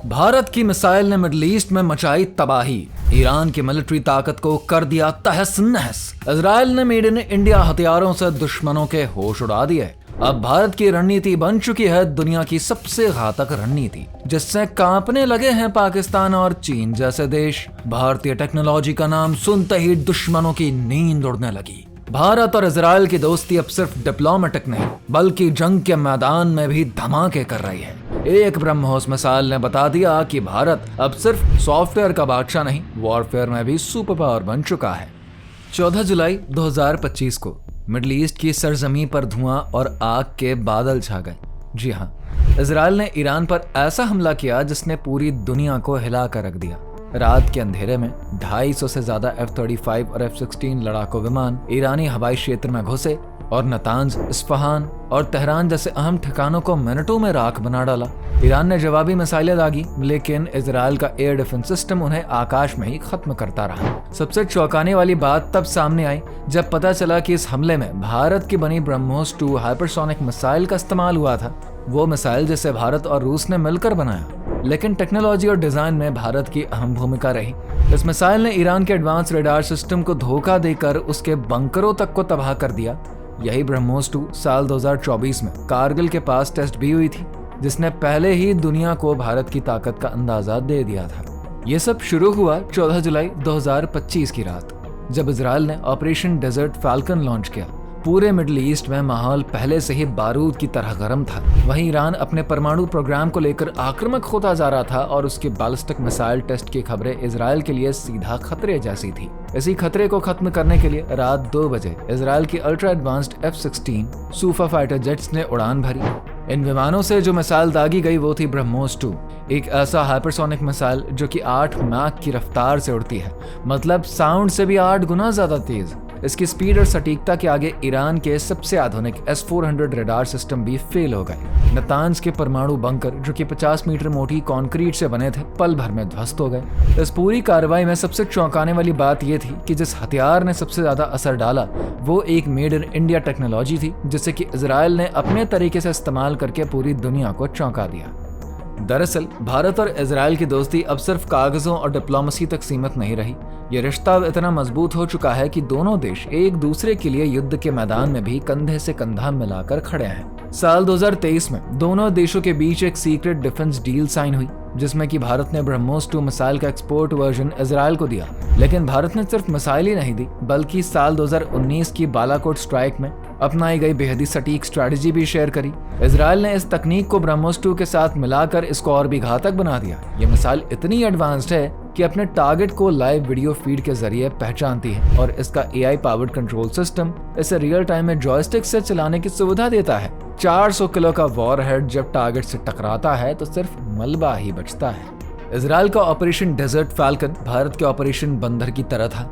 भारत की मिसाइल ने middle east में मचाई तबाही, ईरान की मिलिट्री ताकत को कर दिया तहस नहस। इजराइल ने मेड इन इंडिया हथियारों से दुश्मनों के होश उड़ा दिए। अब भारत की रणनीति बन चुकी है दुनिया की सबसे घातक रणनीति, जिससे कांपने लगे हैं पाकिस्तान और चीन जैसे देश। भारतीय टेक्नोलॉजी का नाम सुनते ही दुश्मनों की नींद उड़ने लगी। भारत और इजराइल की दोस्ती अब सिर्फ डिप्लोमेटिक नहीं बल्कि जंग के मैदान में भी धमाके कर रही है। एक ब्रह्मोस मिसाइल ने बता दिया कि भारत अब सिर्फ सॉफ्टवेयर का बादशाह नहीं, वॉरफेयर में भी सुपर पावर बन चुका है। 14 जुलाई 2025 को मिडिल ईस्ट की सरजमी पर धुआं और आग के बादल छा गए। जी हाँ, इजराइल ने ईरान पर ऐसा हमला किया जिसने पूरी दुनिया को हिला कर रख दिया। रात के अंधेरे में 250 से ज्यादा F-35 और F-16 लड़ाकू विमान ईरानी हवाई क्षेत्र में घुसे और नतांज, इस्फहान और तेहरान जैसे अहम ठिकानों को मिनटों में राख बना डाला। ईरान ने जवाबी मिसाइलें दागी, लेकिन इजराइल का एयर डिफेंस सिस्टम उन्हें आकाश में ही खत्म करता रहा। सबसे चौंकाने वाली बात तब सामने आई जब पता चला कि इस हमले में भारत की बनी ब्रह्मोस 2 हाइपरसोनिक मिसाइल का इस्तेमाल हुआ था। वो मिसाइल जिसे भारत और रूस ने मिलकर बनाया, लेकिन टेक्नोलॉजी और डिजाइन में भारत की अहम भूमिका रही। इस मिसाइल ने ईरान के एडवांस रेडार सिस्टम को धोखा देकर उसके बंकरों तक को तबाह कर दिया। यही ब्रह्मोस 2 साल 2024 में कारगिल के पास टेस्ट भी हुई थी, जिसने पहले ही दुनिया को भारत की ताकत का अंदाजा दे दिया था। ये सब शुरू हुआ 14 जुलाई 2025 की रात, जब इजराइल ने ऑपरेशन डेजर्ट फैल्कन लॉन्च किया। पूरे मिडिल ईस्ट में माहौल पहले से ही बारूद की तरह गर्म था। वहीं ईरान अपने परमाणु प्रोग्राम को लेकर आक्रामक होता जा रहा था और उसके बैलिस्टिक मिसाइल टेस्ट की खबरें इजराइल के लिए सीधा खतरे जैसी थी। इसी खतरे को खत्म करने के लिए रात 2 बजे इजराइल की ultra advanced F-16 super fighter jets ने उड़ान भरी। इन विमानों से जो मिसाइल दागी गई वो थी ब्रह्मोस 2, एक ऐसा हाइपरसोनिक मिसाइल जो कि 8 मैक की रफ्तार से उड़ती है, मतलब साउंड से भी 8 गुना ज्यादा तेज। इसकी स्पीड और सटीकता के आगे ईरान के सबसे आधुनिक S-400 रडार सिस्टम भी फेल हो गए। नतांज के परमाणु बंकर, जो कि 50 मीटर मोटी कंक्रीट से बने थे, पल भर में ध्वस्त हो गए। इस पूरी कार्रवाई में सबसे चौंकाने वाली बात यह थी कि जिस हथियार ने सबसे ज्यादा असर डाला वो एक मेड इन इंडिया टेक्नोलॉजी थी, जिसे कि इजराइल ने अपने तरीके से इस्तेमाल करके पूरी दुनिया को चौंका दिया। दरअसल भारत और इजराइल की दोस्ती अब सिर्फ कागजों और डिप्लोमेसी तक सीमित नहीं रही। ये रिश्ता इतना मजबूत हो चुका है कि दोनों देश एक दूसरे के लिए युद्ध के मैदान में भी कंधे से कंधा मिलाकर खड़े हैं। साल 2023 में दोनों देशों के बीच एक सीक्रेट डिफेंस डील साइन हुई, जिसमें कि भारत ने ब्रह्मोस 2 मिसाइल का एक्सपोर्ट वर्जन इजराइल को दिया। लेकिन भारत ने सिर्फ मिसाइल ही नहीं दी, बल्कि साल 2019 की बालाकोट स्ट्राइक में अपनाई गई बेहद सटीक स्ट्रैटेजी भी शेयर करी। इजराइल ने इस तकनीक को ब्रह्मोस 2 के साथ मिलाकर इसको और भी घातक बना दिया। ये मिसाइल इतनी एडवांस्ड है कि अपने टारगेट को लाइव वीडियो फीड के जरिए पहचानती है और इसका AI पावर्ड कंट्रोल सिस्टम इसे रियल टाइम में जॉयस्टिक से चलाने की सुविधा देता है। 400 किलो का वॉरहेड जब टारगेट से टकराता है तो सिर्फ मलबा ही बचता है। इजराइल का ऑपरेशन डेजर्ट फैल्कन भारत के ऑपरेशन बंदर की तरह था।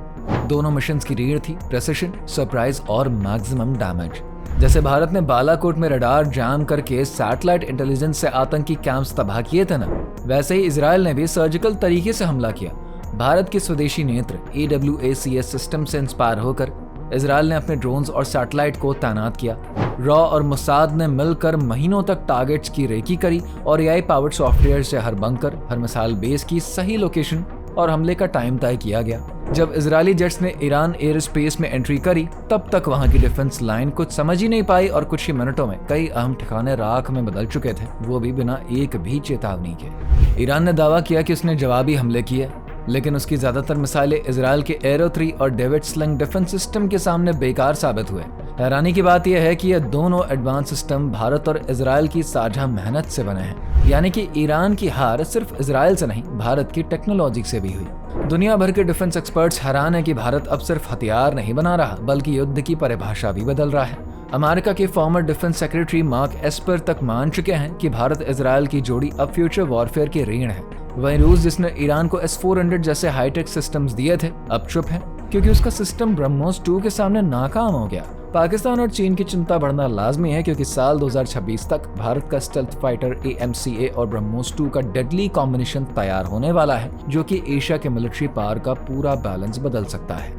दोनों मिशंस की रीढ़ थी प्रेसिशन, सरप्राइज और मैक्सिमम डैमेज। जैसे भारत ने बालाकोट में रडार जाम करके सैटेलाइट इंटेलिजेंस से आतंकी कैंप्स तबाह किए थे ना, वैसे ही इजराइल ने भी सर्जिकल तरीके से हमला किया। भारत के स्वदेशी नेत्र AWACS सिस्टम से इंस्पायर होकर इजराइल ने अपने ड्रोन्स और सैटेलाइट को तैनात किया। रॉ और मुसाद ने मिलकर महीनों तक टारगेट्स की रेकी करी और AI पावर्ड सॉफ्टवेयर से हर बंकर, हर मिसाइल बेस की सही लोकेशन और हमले का टाइम तय किया गया। जब इजरायली जेट्स ने ईरान एयर स्पेस में एंट्री करी, तब तक वहां की डिफेंस लाइन कुछ समझ ही नहीं पाई और कुछ ही मिनटों में कई अहम ठिकाने राख में बदल चुके थे, वो भी बिना एक भी चेतावनी के। ईरान ने दावा किया कि उसने जवाबी हमले किए, लेकिन उसकी ज्यादातर मिसाइलें इजराइल के एरो 3 और डेविड स्लिंग डिफेंस सिस्टम के सामने बेकार साबित हुए। हैरानी की बात यह है कि यह दोनों एडवांस सिस्टम भारत और इजराइल की साझा मेहनत से बने हैं, यानी कि ईरान की हार सिर्फ इजराइल से नहीं, भारत की टेक्नोलॉजी से भी हुई। दुनिया भर के डिफेंस एक्सपर्ट्स हैरान है कि भारत अब सिर्फ हथियार नहीं बना रहा, बल्कि युद्ध की परिभाषा भी बदल रहा है। अमेरिका के farmer defence secretary mark Esper तक मान चुके हैं कि भारत इजराइल की जोड़ी अब फ्यूचर वॉरफेयर की रीढ़ है। वहीं रूस, जिसने ईरान को S-400 जैसे हाईटेक सिस्टम्स दिए थे, अब चुप है क्योंकि उसका सिस्टम ब्रह्मोस 2 के सामने नाकाम हो गया। पाकिस्तान और चीन की चिंता बढ़ना लाजमी है, क्योंकि साल 2026 तक भारत का स्टेल्थ फाइटर AMCA और ब्रह्मोस 2 का डेडली कॉम्बिनेशन तैयार होने वाला है, जो कि एशिया के मिलिट्री पावर का पूरा बैलेंस बदल सकता है।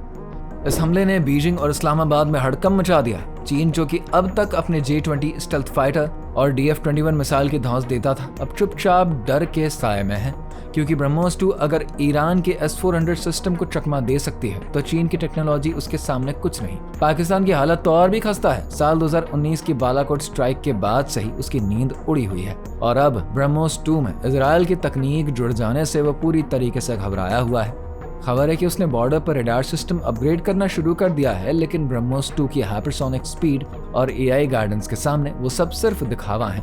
इस हमले ने बीजिंग और इस्लामाबाद में हड़कंप मचा दिया। चीन, जो कि अब तक अपने J-20 स्टेल्थ फाइटर और DF-21 मिसाइल की धौंस देता था, अब चुपचाप डर के साए में है, क्योंकि ब्रह्मोस 2 अगर ईरान के S-400 सिस्टम को चकमा दे सकती है तो चीन की टेक्नोलॉजी उसके सामने कुछ नहीं। पाकिस्तान की हालत तो और भी खस्ता है। साल 2019 की बालाकोट स्ट्राइक के बाद से ही उसकी नींद उड़ी हुई है और अब ब्रह्मोस 2 में इजराइल की तकनीक जुड़ जाने से वो पूरी तरीके से घबराया हुआ है। खबर है कि उसने बॉर्डर पर रडार सिस्टम अपग्रेड करना शुरू कर दिया है, लेकिन ब्रह्मोस 2 की हाइपरसोनिक स्पीड और AI गाइडेंस के सामने वो सब सिर्फ दिखावा है।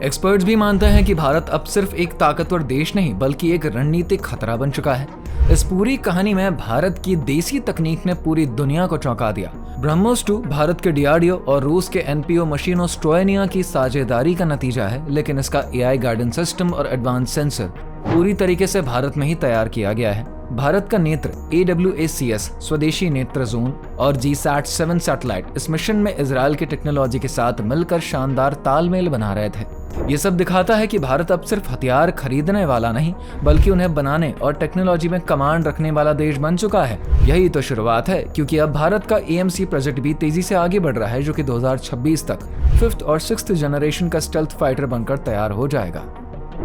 एक्सपर्ट्स भी मानते हैं कि भारत अब सिर्फ एक ताकतवर देश नहीं बल्कि एक रणनीतिक खतरा बन चुका है। इस पूरी कहानी में भारत की देसी तकनीक ने पूरी दुनिया को चौंका दिया। ब्रह्मोस 2 भारत के DRDO और रूस के NPO मशीनों स्ट्रोयनिया की साझेदारी का नतीजा है, लेकिन इसका AI गाइडेंस सिस्टम और एडवांस सेंसर पूरी तरीके से भारत में ही तैयार किया गया है। भारत का नेत्र AWACS स्वदेशी नेत्र जोन और GSAT-7 सैटेलाइट इस मिशन में इजराइल की टेक्नोलॉजी के साथ मिलकर शानदार तालमेल बना रहे थे। ये सब दिखाता है कि भारत अब सिर्फ हथियार खरीदने वाला नहीं बल्कि उन्हें बनाने और टेक्नोलॉजी में कमांड रखने वाला देश बन चुका है। यही तो शुरुआत है, क्योंकि अब भारत का AMC प्रोजेक्ट भी तेजी से आगे बढ़ रहा है, जो कि 2026 तक 5th और 6th जनरेशन का स्टेल्थ फाइटर बनकर तैयार हो जाएगा।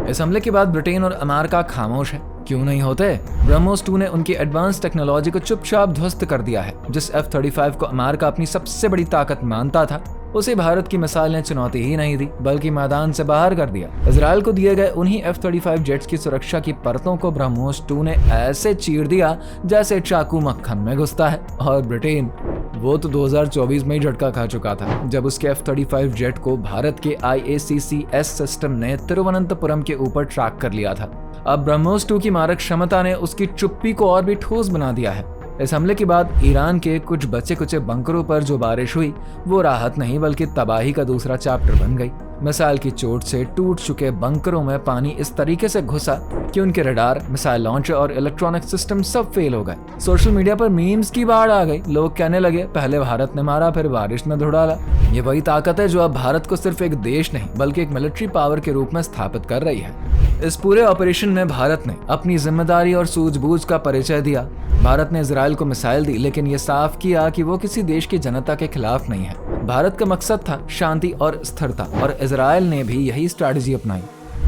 इस हमले के बाद ब्रिटेन और अमेरिका खामोश है। क्यों नहीं होते? ब्रह्मोस 2 ने उनकी एडवांस टेक्नोलॉजी को चुपचाप ध्वस्त कर दिया है। जिस F-35 को अमेरिका अपनी सबसे बड़ी ताकत मानता था, उसे भारत की मिसाइल ने चुनौती ही नहीं दी बल्कि मैदान से बाहर कर दिया। इजराइल को दिए गए उन्हीं F-35 जेट्स की सुरक्षा की परतों को ब्रह्मोस 2 ने ऐसे चीर दिया जैसे चाकू मक्खन में घुसता है। और ब्रिटेन, वो तो 2024 में ही झटका खा चुका था, जब उसके F-35 जेट को भारत के IACCS सिस्टम ने तिरुवनंतपुरम के ऊपर ट्रैक कर लिया था। अब ब्रह्मोस 2 की मारक क्षमता ने उसकी चुप्पी को और भी ठोस बना दिया है। इस हमले के बाद ईरान के कुछ बचे कुचे बंकरों पर जो बारिश हुई वो राहत नहीं बल्कि तबाही का दूसरा चैप्टर बन गई। मिसाइल की चोट से टूट चुके बंकरों में पानी इस तरीके से घुसा कि उनके रडार, मिसाइल लॉन्चर और इलेक्ट्रॉनिक सिस्टम सब फेल हो गए। सोशल मीडिया पर मीम्स की बाढ़ आ गई। लोग कहने लगे, पहले भारत ने मारा फिर बारिश ने धुड़ाला। ये वही ताकत है जो अब भारत को सिर्फ एक देश नहीं बल्कि एक मिलिट्री पावर के रूप में स्थापित कर रही है। इस पूरे ऑपरेशन में भारत ने अपनी जिम्मेदारी और सूझबूझ का परिचय दिया। भारत ने इजराइल को मिसाइल दी, लेकिन ये साफ किया कि वो किसी देश की जनता के खिलाफ नहीं है। भारत का मकसद था शांति और स्थिरता, और इजराइल ने भी यही स्ट्रैटेजी अपनाई।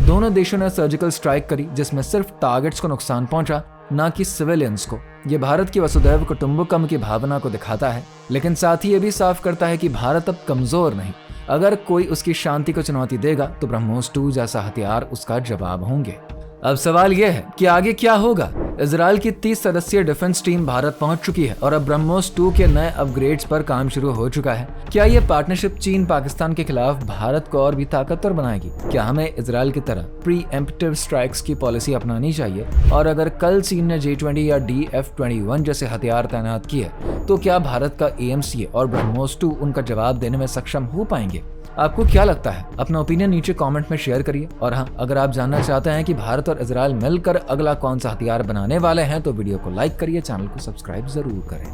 दोनों देशों ने सर्जिकल स्ट्राइक करी जिसमें सिर्फ टारगेट्स को नुकसान पहुंचा, न कि सिविलियंस को। ये भारत की वसुधैव कुटुंबकम की भावना को दिखाता है, लेकिन साथ ही ये भी साफ करता है कि भारत अब कमजोर नहीं। अगर कोई उसकी शांति को चुनौती देगा तो ब्रह्मोस 2 जैसा हथियार उसका जवाब होंगे। अब सवाल यह है कि आगे क्या होगा। इजराइल की 30 सदस्यीय डिफेंस टीम भारत पहुंच चुकी है और अब ब्रह्मोस 2 के नए अपग्रेड्स पर काम शुरू हो चुका है। क्या यह पार्टनरशिप चीन पाकिस्तान के खिलाफ भारत को और भी ताकतवर बनाएगी? क्या हमें इजराइल की तरह प्री एम्प्टिव स्ट्राइक्स की पॉलिसी अपनानी चाहिए? और अगर कल चीन ने J-20 या DF-21 जैसे हथियार तैनात किए तो क्या भारत का AMC और ब्रह्मोस 2 उनका जवाब देने में सक्षम हो पाएंगे? आपको क्या लगता है? अपना ओपिनियन नीचे कमेंट में शेयर करिए। और हाँ, अगर आप जानना चाहते हैं कि भारत और इजराइल मिलकर अगला कौन सा हथियार बनाने वाले हैं तो वीडियो को लाइक करिए, चैनल को सब्सक्राइब जरूर करें।